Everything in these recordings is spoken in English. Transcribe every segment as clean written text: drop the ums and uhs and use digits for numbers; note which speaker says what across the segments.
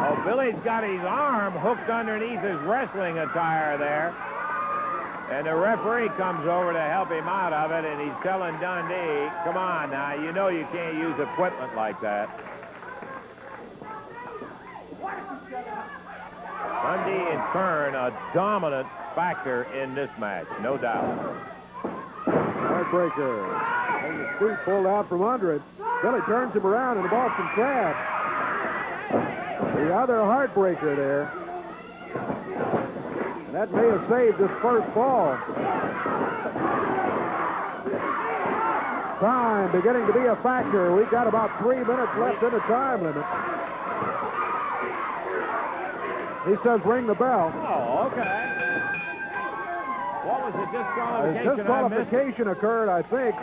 Speaker 1: Oh, Billy's got his arm hooked underneath his wrestling attire there. And the referee comes over to help him out of it, and he's telling Dundee, come on now, you know you can't use equipment like that. Dundee and Kern, a dominant factor in this match, no doubt.
Speaker 2: Heartbreaker. And the scoop pulled out from under it. Billy turns him around in the Boston Crab. The other heartbreaker there. And that may have saved this first fall. Time beginning to be a factor. We've got about 3 minutes left in the time limit. He says ring the bell.
Speaker 1: Oh, okay. What was the disqualification?
Speaker 2: Disqualification occurred, I think,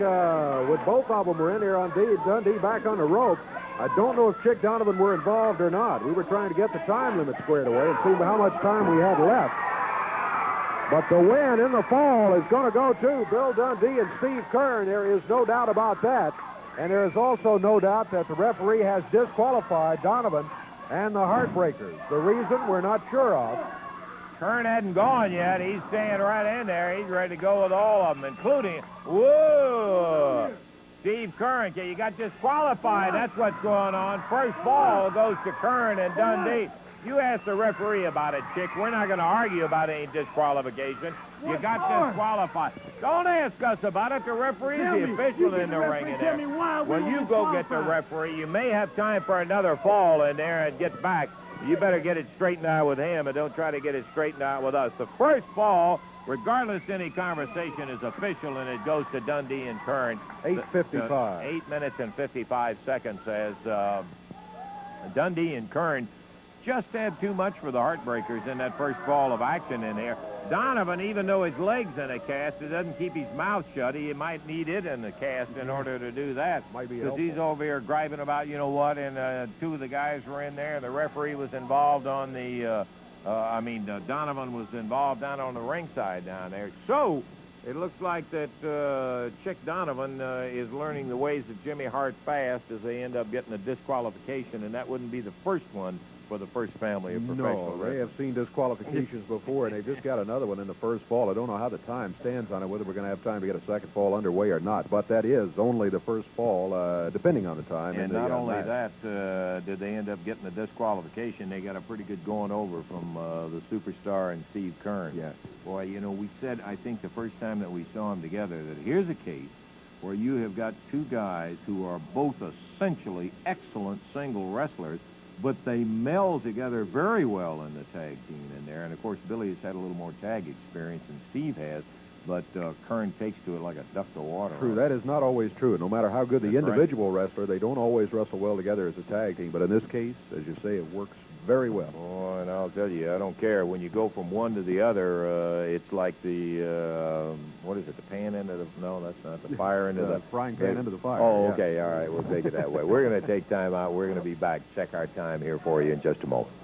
Speaker 2: with both of them were in here on Dundee back on the rope. I don't know if Chick Donovan were involved or not. We were trying to get the time limit squared away and see how much time we had left. But the win in the fall is going to go to Bill Dundee and Steve Kern. There is no doubt about that. And there is also no doubt that the referee has disqualified Donovan and the Heartbreakers. The reason we're not sure of.
Speaker 1: Kern hadn't gone yet. He's staying right in there. He's ready to go with all of them, including, whoa, Steve Kern. Okay, you got disqualified. That's what's going on. First ball goes to Kern and Dundee. You ask the referee about it, Chick. We're not going to argue about any disqualification. You got disqualified. Don't ask us about it. The referee's the official in the ring in there. Well, you go get the referee. You may have time for another fall in there and get back. You better get it straightened out with him and don't try to get it straightened out with us. The first fall, regardless of any conversation, is official, and it goes to Dundee and Kern.
Speaker 2: 8:55.
Speaker 1: 8 minutes and 55 seconds as Dundee and Kern just had too much for the Heartbreakers in that first fall of action in there. Donovan, even though his leg's in a cast, it doesn't keep his mouth shut. He might need it in the cast in order to do that. Because he's over here griping about, you know what, and two of the guys were in there. The referee was involved on the, Donovan was involved down on the ringside down there. So it looks like that Chick Donovan is learning the ways of Jimmy Hart fast as they end up getting a disqualification, and that wouldn't be the first one for the first family of professional wrestlers.
Speaker 2: They have seen disqualifications before, and they've just got another one in the first fall. I don't know how the time stands on it, whether we're going to have time to get a second fall underway or not, but that is only the first fall, depending on the time.
Speaker 1: And not only that, did they end up getting the disqualification, they got a pretty good going over from the superstar and Steve Kern.
Speaker 2: Yeah.
Speaker 1: Boy, you know, we said, I think the first time that we saw them together, that here's a case where you have got two guys who are both essentially excellent single wrestlers, but they meld together very well in the tag team in there. And, of course, Billy has had a little more tag experience than Steve has, but Kern takes to it like a duck to water.
Speaker 2: True, that is not always true. No matter how good the individual wrestler, they don't always wrestle well together as a tag team. But in this case, as you say, it works very well.
Speaker 1: Oh, and I'll tell you, I don't care. When you go from one to the other, it's like the, what is it, the pan end of the, no, that's not the fire into the
Speaker 2: frying pan into the fire.
Speaker 1: Oh, okay, all right, we'll take it that way. We're going to take time out. We're going to be back. Check our time here for you in just a moment.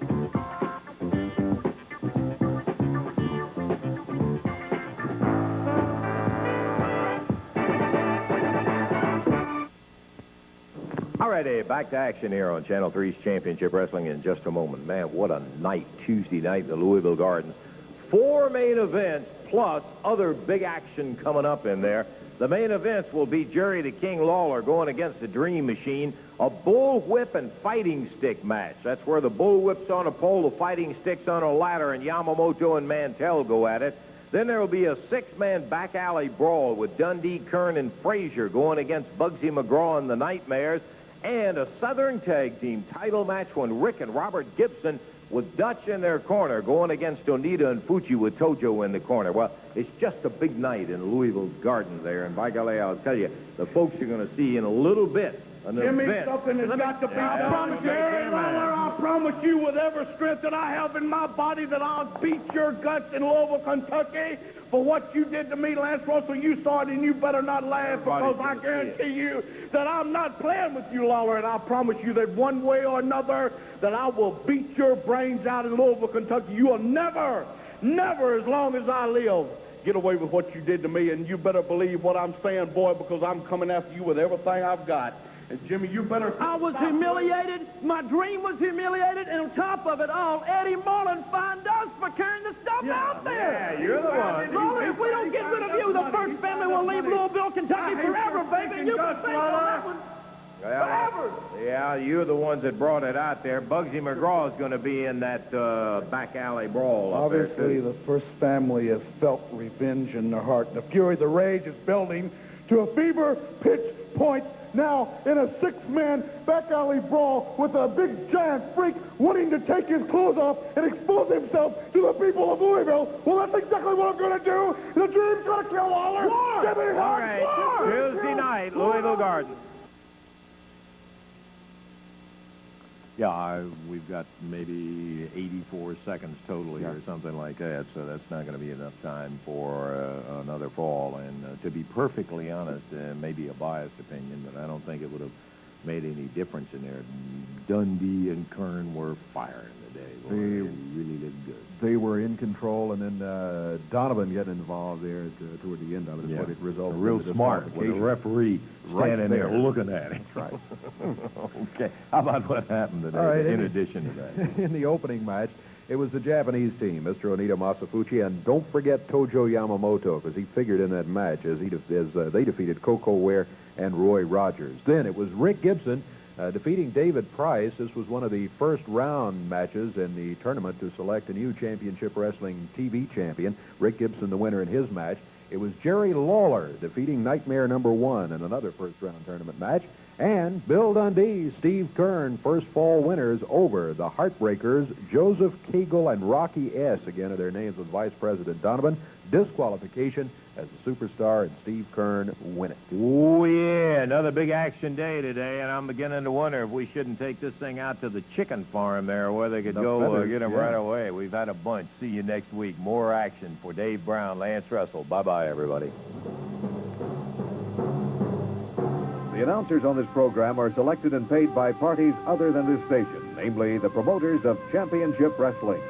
Speaker 1: Alrighty, back to action here on Channel 3's Championship Wrestling in just a moment. Man, what a night, Tuesday night in the Louisville Gardens. 4 main events plus other big action coming up in there. The main events will be Jerry the King Lawler going against the Dream Machine, a bullwhip and fighting stick match. That's where the bullwhip's on a pole, the fighting stick's on a ladder, and Yamamoto and Mantell go at it. Then there will be a 6-man back alley brawl with Dundee, Kern, and Frazier going against Bugsy McGraw and the Nightmares. And a Southern Tag Team title match when Rick and Robert Gibson with Dutch in their corner going against Onita and Fuji with Tojo in the corner. Well, it's just a big night in Louisville's Gardens there. And by golly, I'll tell you, the folks you're going to see in a little bit.
Speaker 3: Jimmy, something has got to be done. I promise you with every strength that I have in my body that I'll beat your guts in Louisville, Kentucky. For what you did to me, Lance Russell, you saw it, and you better not laugh because I guarantee you that I'm not playing with you, Lawler, and I promise you that one way or another that I will beat your brains out in Louisville, Kentucky. You will never, never, as long as I live, get away with what you did to me, and you better believe what I'm saying, boy, because I'm coming after you with everything I've got. And Jimmy, you better...
Speaker 4: I was humiliated. My dream was humiliated. And on top of it all, Eddie Mullen fined us for carrying the stuff out there.
Speaker 1: Yeah, you're the one.
Speaker 4: Mullen, if we don't get rid of you, the first family will leave Louisville, Kentucky forever, baby. You can think on that one. Forever.
Speaker 1: Yeah, you're the ones that brought it out there. Bugsy McGraw is going to be in that back alley brawl up there,
Speaker 5: Obviously,
Speaker 1: too.
Speaker 5: the first family has felt revenge in their heart. The fury, the rage is building to a fever pitch point now in a six-man back alley brawl with a big giant freak wanting to take his clothes off and expose himself to the people of Louisville. Well, that's exactly what I'm going to do. The dream's going to kill Lawler. Jimmy
Speaker 1: All
Speaker 5: Hart,
Speaker 1: right,
Speaker 5: Lawler.
Speaker 1: Tuesday night, Louisville Gardens. Yeah, we've got maybe 84 seconds total here, or something like that, so that's not going to be enough time for another fall. And to be perfectly honest, maybe a biased opinion, but I don't think it would have made any difference in there. Dundee and Kern were firing today. Boy, they really looked good.
Speaker 2: They were in control, and then Donovan getting involved there toward the end of it.
Speaker 1: Yeah.
Speaker 2: What it resulted
Speaker 1: Real
Speaker 2: in the
Speaker 1: smart with the
Speaker 2: disqualification.
Speaker 1: referee standing there looking at him.
Speaker 2: That's right.
Speaker 1: Okay, how about what happened today,
Speaker 2: All right,
Speaker 1: in addition to that?
Speaker 2: In the opening match, it was the Japanese team, Mr. Onita Masafuchi, and don't forget Tojo Yamamoto, because he figured in that match as they defeated Coco Ware and Roy Rogers. Then it was Rick Gibson defeating David Price. This was one of the first round matches in the tournament to select a new Championship Wrestling TV champion. Rick Gibson, the winner in his match. It was Jerry Lawler defeating Nightmare #1 in another first-round tournament match. And Bill Dundee, Steve Kern, first fall winners over the Heartbreakers, Joseph Cagle and Rocky S. Again, are their names with Vice President Donovan. Disqualification as the superstar, and Steve Kern win it.
Speaker 1: Oh, yeah, another big action day today, and I'm beginning to wonder if we shouldn't take this thing out to the chicken farm there where they could go get them right away. We've had a bunch. See you next week. More action for Dave Brown, Lance Russell. Bye-bye, everybody.
Speaker 6: The announcers on this program are selected and paid by parties other than this station, namely the promoters of Championship Wrestling.